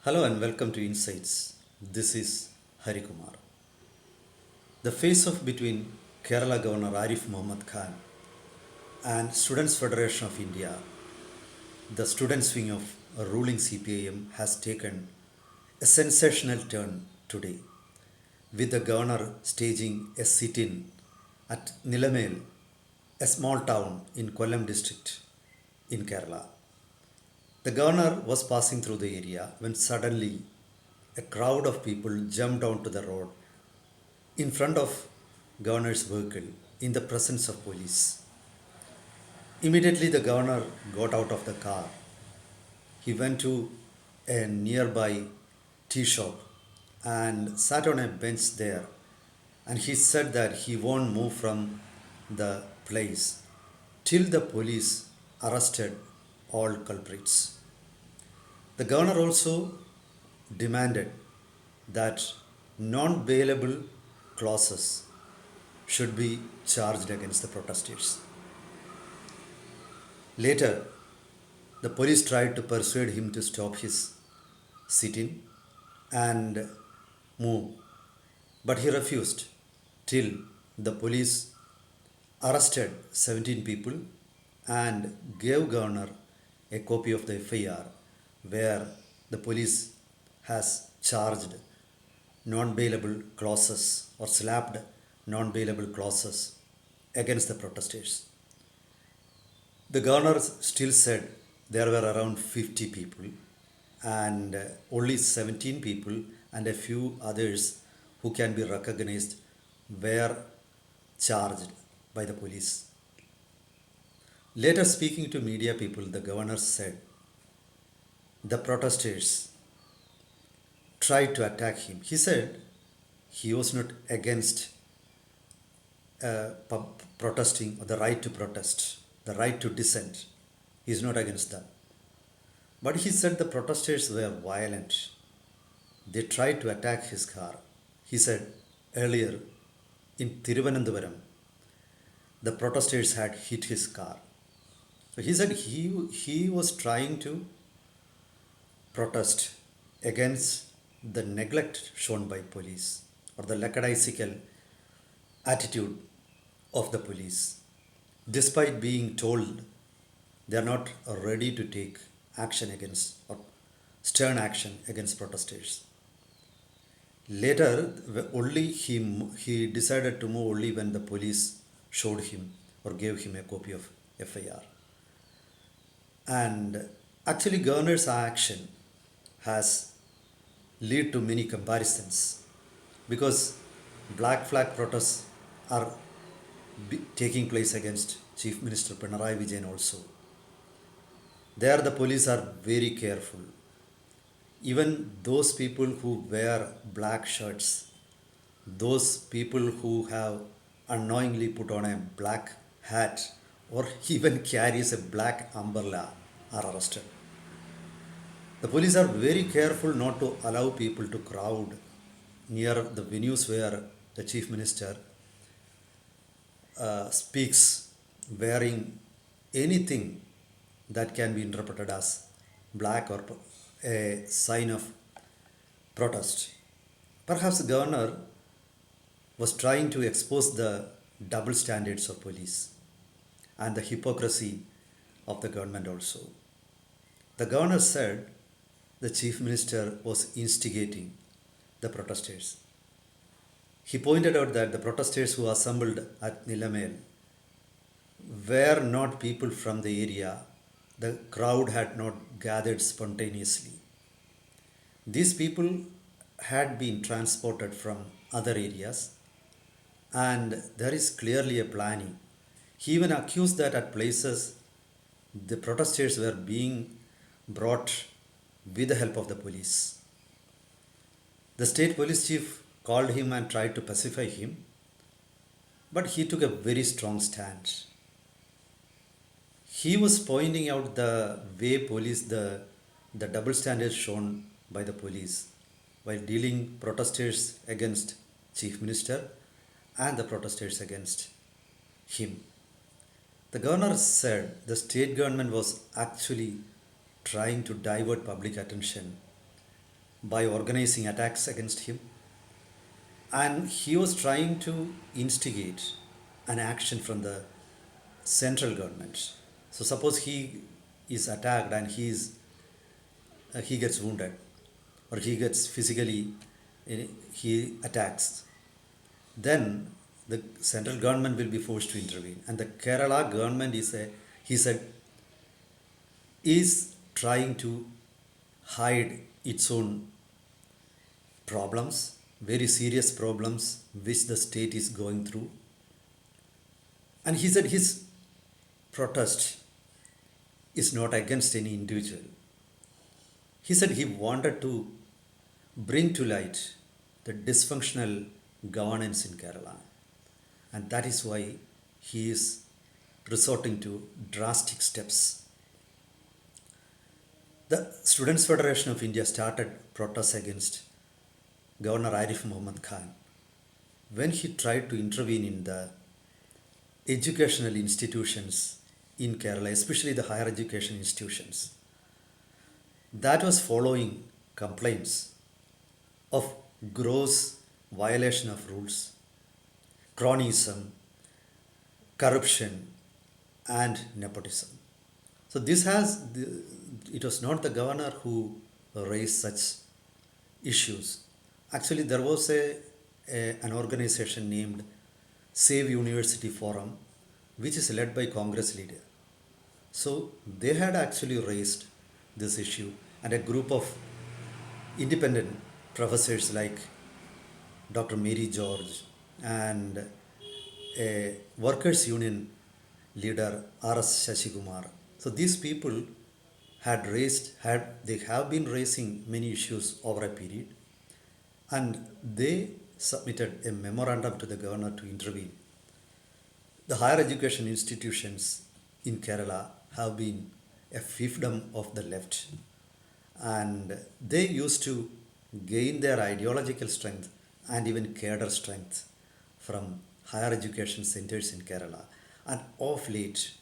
Hello and welcome to Insights. This is Hari Kumar. The face-off between Kerala Governor Arif Mohammed Khan and Students' Federation of India, the students' wing of a ruling CPIM, has taken a sensational turn today, with the governor staging a sit-in at Nilamel, a small town in Kollam district in Kerala. The governor was passing through the area when suddenly a crowd of people jumped onto the road in front of governor's vehicle in the presence of police. Immediately the governor got out of the car. He went to a nearby tea shop and sat on a bench there, and he said that he won't move from the place till the police arrested all culprits. The governor also demanded that non bailable clauses should be charged against the protesters. Later, the police tried to persuade him to stop his sitting and move, but he refused till the police arrested 17 people and gave governor a copy of the FIR where the police has charged non-bailable clauses or slapped non-bailable clauses against the protesters. The governor still said there were around 50 people and only 17 people and a few others who can be recognized were charged by the police. Later, speaking to media people, the governor said the protesters tried to attack him. He said he was not against protesting or the right to protest, the right to dissent. He is not against that. But he said the protesters were violent. They tried to attack his car. He said earlier in Thiruvananthapuram, the protesters had hit his car. So he said he was trying to protest against the neglect shown by police or the lackadaisical attitude of the police, despite being told they are not ready to take action against or stern action against protesters. Later, only he decided to move only when the police showed him or gave him a copy of FIR. And actually, governor's action has led to many comparisons because black flag protests are taking place against Chief Minister Pinarayi Vijayan also. There, the police are very careful. Even those people who wear black shirts, those people who have unknowingly put on a black hat or even carries a black umbrella are arrested. The police are very careful not to allow people to crowd near the venues where the chief minister speaks wearing anything that can be interpreted as black or a sign of protest. Perhaps the governor was trying to expose the double standards of police and the hypocrisy of the government also. The governor said the chief minister was instigating the protesters. He pointed out that the protesters who assembled at Nilamel were not people from the area. The crowd had not gathered spontaneously. These people had been transported from other areas, and there is clearly a planning. He even accused that at places the protesters were being brought with the help of the police. The state police chief called him and tried to pacify him, but he took a very strong stand. He was pointing out the way the double standards shown by the police while dealing protesters against chief minister and the protesters against him. The governor said the state government was actually trying to divert public attention by organizing attacks against him, and he was trying to instigate an action from the central government. So suppose he is attacked and he gets wounded, or he gets physically he attacks, then the central government will be forced to intervene. And the Kerala government he said, is trying to hide its own problems, very serious problems which the state is going through. And he said his protest is not against any individual. He said he wanted to bring to light the dysfunctional governance in Kerala. And that is why he is resorting to drastic steps. The Students' Federation of India started protests against Governor Arif Mohammed Khan when he tried to intervene in the educational institutions in Kerala, especially the higher education institutions. That was following complaints of gross violation of rules, cronyism, corruption, and nepotism. So it was not the governor who raised such issues. Actually, there was an organization named Save University Forum, which is led by Congress leader. So they had actually raised this issue, and a group of independent professors like Dr. Mary George and a workers' union leader R.S. Shashikumar. So these people they have been raising many issues over a period, and they submitted a memorandum to the governor to intervene. The higher education institutions in Kerala have been a fiefdom of the left, and they used to gain their ideological strength and even cadre strength from higher education centers in Kerala. And of late,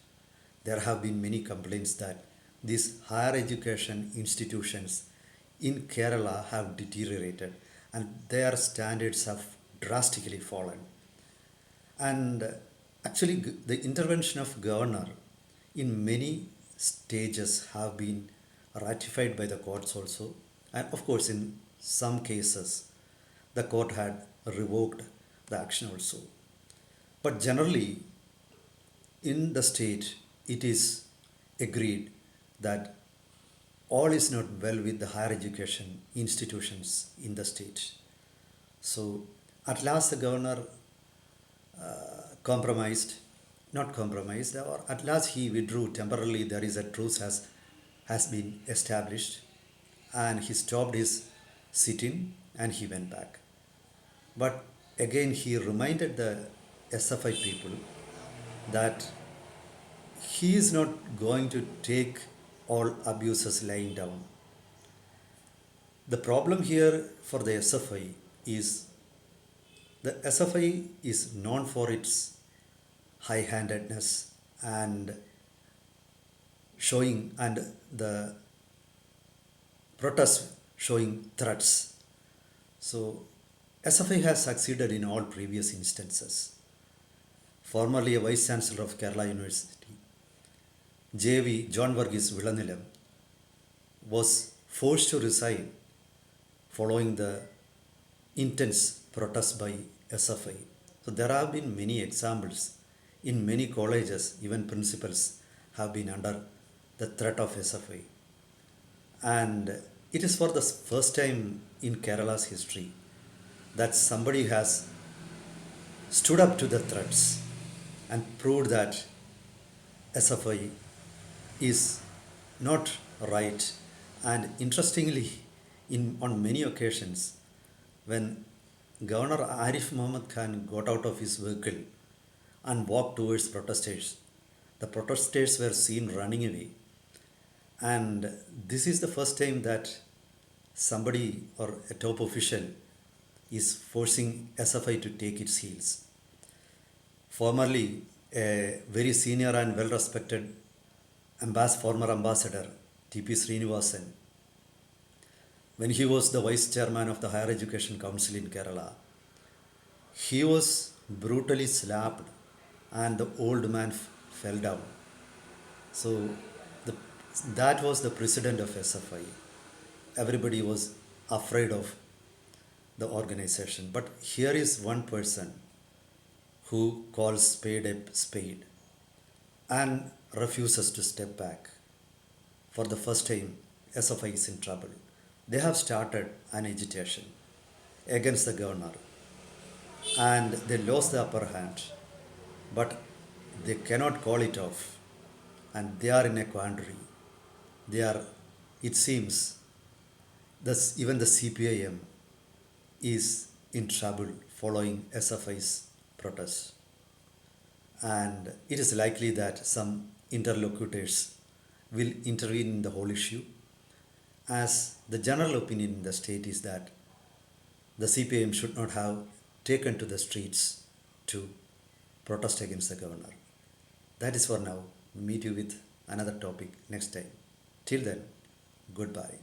there have been many complaints that these higher education institutions in Kerala have deteriorated and their standards have drastically fallen. And actually, the intervention of governor in many stages have been ratified by the courts also. And of course, in some cases, the court had revoked the action also. But generally, in the state, it is agreed that all is not well with the higher education institutions in the state. So, at last, the governor not compromised, or at last he withdrew temporarily. There is a truce has been established, and he stopped his sitting and he went back. But again, he reminded the SFI people that he is not going to take all abuses lying down. The problem here for the SFI is the SFI is known for its high handedness and the protests showing threats. So, SFI has succeeded in all previous instances. Formerly a Vice Chancellor of Kerala University, JV John Varghese Vilanilam was forced to resign following the intense protests by SFI. So there have been many examples in many colleges, even principals have been under the threat of SFI. And it is for the first time in Kerala's history that somebody has stood up to the threats and proved that SFI is not right. And interestingly, on many occasions, when Governor Arif Mohammed Khan got out of his vehicle and walked towards protesters, the protesters were seen running away. And this is the first time that somebody or a top official is forcing SFI to take its heels. Formerly, a very senior and well-respected former ambassador, T.P. Srinivasan, when he was the vice chairman of the Higher Education Council in Kerala, he was brutally slapped and the old man fell down. So the, that was the president of SFI. Everybody was afraid of the organization. But here is one person who calls spade a spade and refuses to step back. For the first time, SFI is in trouble. They have started an agitation against the governor and they lost the upper hand, but they cannot call it off and they are in a quandary. They are, it seems, even the CPIM is in trouble following SFI's protest. And it is likely that some interlocutors will intervene in the whole issue, as the general opinion in the state is that the CPIM should not have taken to the streets to protest against the governor. That is for now. Meet you with another topic next time. Till then, goodbye.